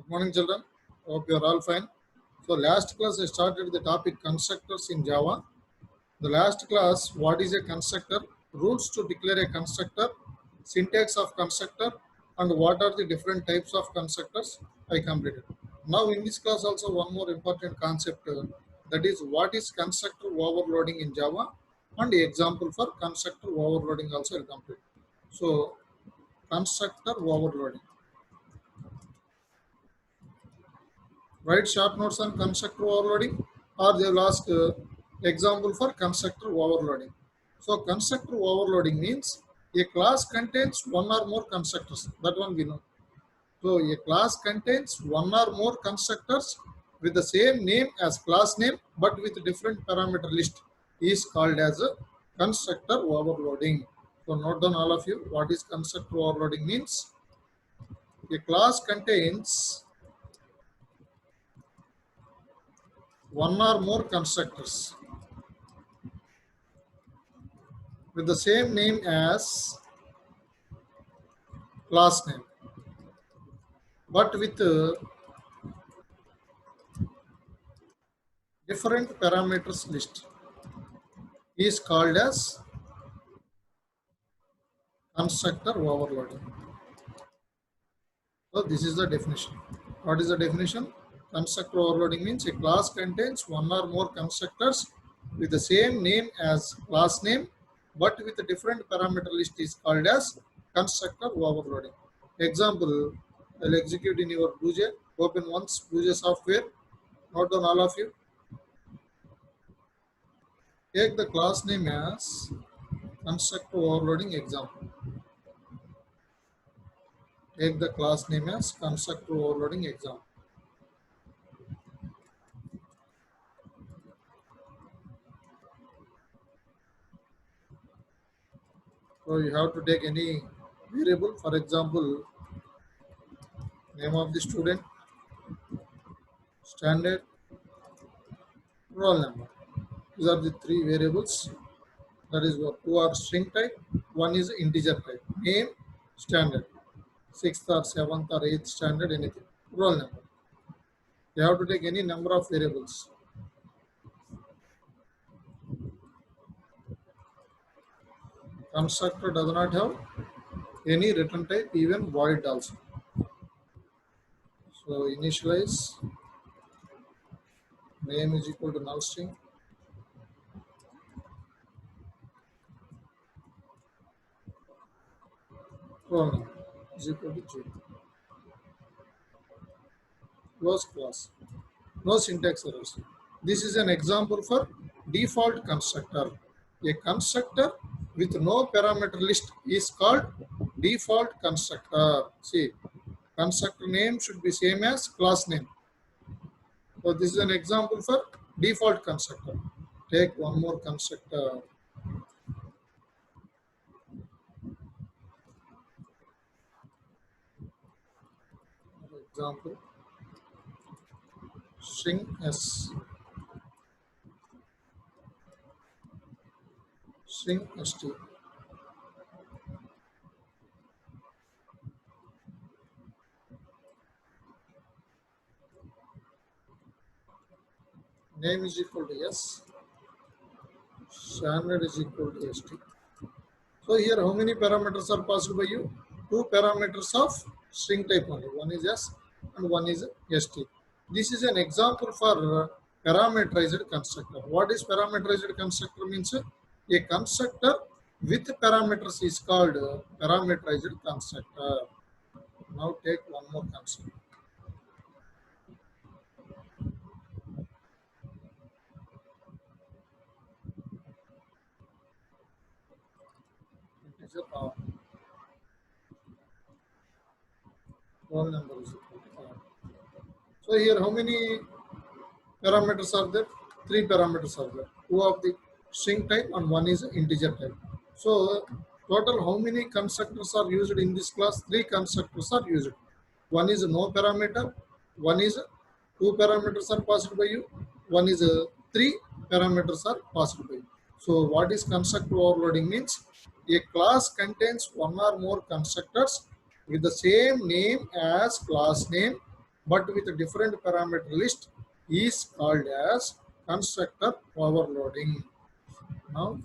Good morning, children. Hope you are all fine. So, last class I started the topic constructors in Java. The last class, what is a constructor, rules to declare a constructor, syntax of constructor, and what are the different types of constructors I completed. Now, in this class, also one more important concept that is what is constructor overloading in Java, and the example for constructor overloading also I'll complete. So, constructor overloading. Write short notes on constructor overloading, or they will ask example for constructor overloading. So constructor overloading means a class contains one or more constructors. That one we know. So a class contains one or more constructors with the same name as class name but with different parameter list is called as a constructor overloading. So note down all of you what is constructor overloading means. A class contains one or more constructors with the same name as class name but with different parameters list is called as constructor overloading. So this is the definition. What is the definition? Constructor overloading means a class contains one or more constructors with the same name as class name but with a different parameter list is called as constructor overloading. Example, I'll execute in your BlueJ. Open once BlueJ software. Note down all of you. Take the class name as constructor overloading example. Take the class name as constructor overloading example. So you have to take any variable, for example, name of the student, standard, roll number. These are the three variables. That is what two are string type, one is integer type. Name, standard, 6th or 7th or 8th standard, anything. Roll number. You have to take any number of variables. Constructor does not have any return type, even void also. So initialize name is equal to null string. Roll number is equal to 0. Close class. No syntax errors. This is an example for default constructor. A constructor with no parameter list is called default constructor. See, constructor name should be same as class name. So this is an example for default constructor. Take one more constructor. Example, string s. String st. Name is equal to s. Standard is equal to st. So here how many parameters are passed by you? Two parameters of string type only. One is s and one is st. This is an example for parameterized constructor. What is parameterized constructor means? A constructor with parameters is called parameterized constructor. Now take one more constructor. Integer r. Roll number is equal to r. So here how many parameters are there? Three parameters are there. Two of the string type and one is integer type. So total how many constructors are used in this class? Three constructors are used. One is no parameter, one is two parameters are passed by you, one is three parameters are passed by you. So what is constructor overloading means? A class contains one or more constructors with the same name as class name but with a different parameter list is called as constructor overloading. Now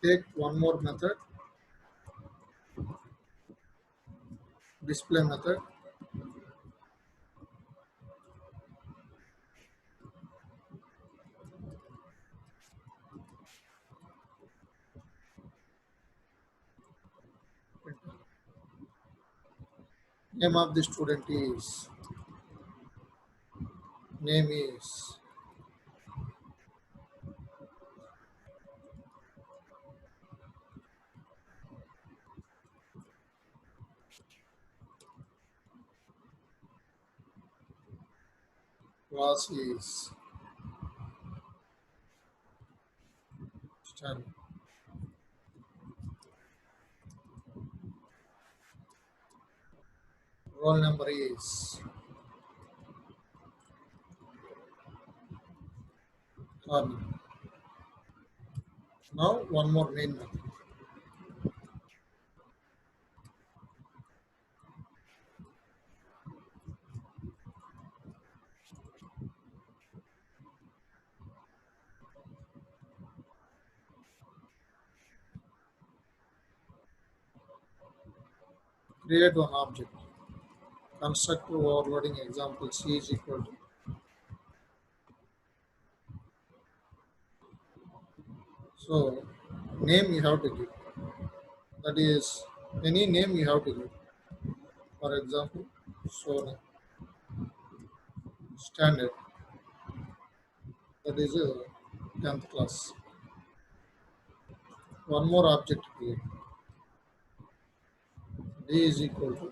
take one more method, display method. Name of the student is, name is, class is, standard, roll number is, Harmony. Now one more main method. Create one object. Constructor overloading example C is equal to. So name you have to give. That is any name you have to give. For example, so standard. That is a 10th class. One more object create. D is equal to.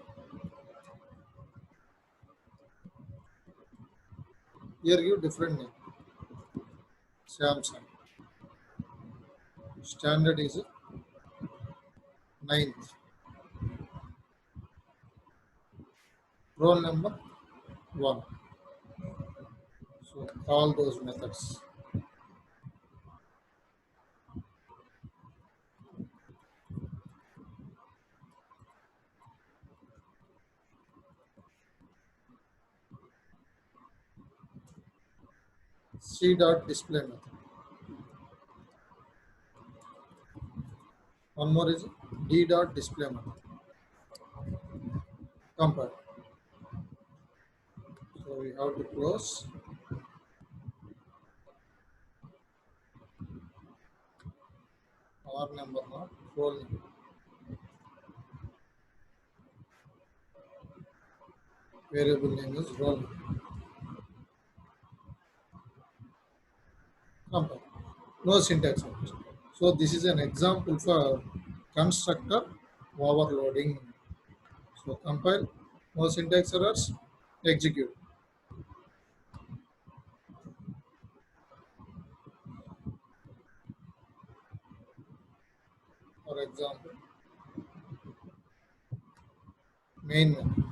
Here give different name. Samsung. Standard is ninth. Roll number 1. So all those methods. C dot display method. One more is D dot display method. Compare. So we have to close. R number not roll number. Variable name is roll number. Compare. No syntax errors. So this is an example for constructor overloading. So compile, no syntax errors, execute. For example, main method,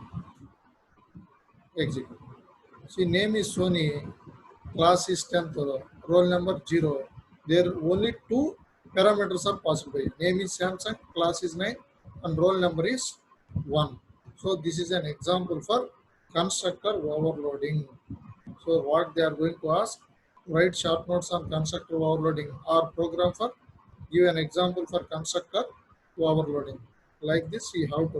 execute. See, name is Sony, class is 10th, roll number 0. There only two parameters are possible. Name is Samsung, class is 9, and roll number is 1. So this is an example for constructor overloading. So what they are going to ask, write short notes on constructor overloading or program for, give an example for constructor overloading. Like this, you have to write.